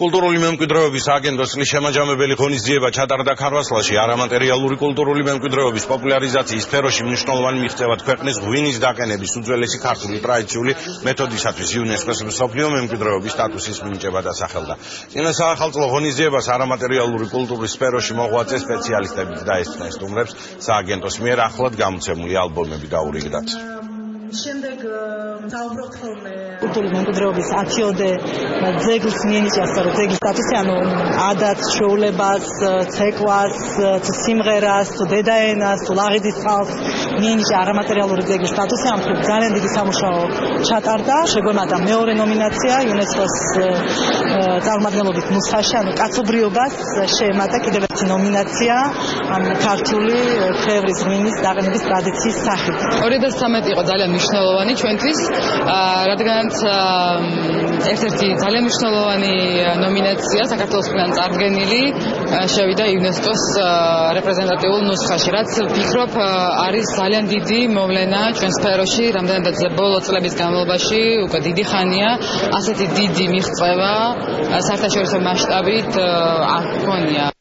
კულტურული მემკვიდრეობის აგენტოს წლის შემაჯამებელი ღონისძიება ჩატარდა ქარვასლაში. არამატერიალური კულტურული მემკვიდრეობის პოპულარიზაციის სფეროში მნიშვნელოვანი მიღწევად ქვეყნის ღვინის დაყენების უძველესი ქართული ტრადიციული მეთოდისათვის იუნესკოს მსოფლიო მემკვიდრეობის სტატუსის მინიჭება დასახელდა. წინა საახალწლო ღონისძიებას არამატერიალური კულტურის სფეროში მოღვაწე სპეციალისტებით დაესწრნენ სტუმრებს სააგენტოს მიერ ახლად გამოცემული ალბომები დაურიგდათ. შემდეგ დავუბრუნდით ხოლმე კულტურული მემკვიდრეობის 10-ოდე ძეგლს მიენიჭას, რომ ძეგლის სტატუსი, ანუ ადათ, ჩვეულებას, ცეკვას, სიმღერას, დედაენას, ლაღიდის წყალს მიენიჭა არამატერიალური ძეგლის სტატუსი. ამ მხრივ ძალიან დიდი სამუშაო ჩატარდა. შეგვემატა მეორე ნომინაცია იუნესკოს წარმომადგენლობით ნუსხაში, ანუ კაცობრიობას შეემატა კიდევ ერთი ნომინაცია ქართული ხევრის ღვინის დაყენების ტრადიციის სახით. 2013 იყო ძალიან მნიშვნელოვანი ჩვენთვის, რადგანაც ერთ-ერთი ძალიან მნიშვნელოვანი ნომინაცია საქართველოსგან წარდგენილი შევიდა იუნესკოს რეპრეზენტატიულ ნუსხაში, რაც ვფიქრობ არის ძალიან დიდი მოვლენა ჩვენ სფეროში, რამდენადაც ბოლო წლების განმავლობაში უკვე დიდი ხანია ასეთი დიდი მიღწევა საერთაშორისო მასშტაბით არ ჰქონია.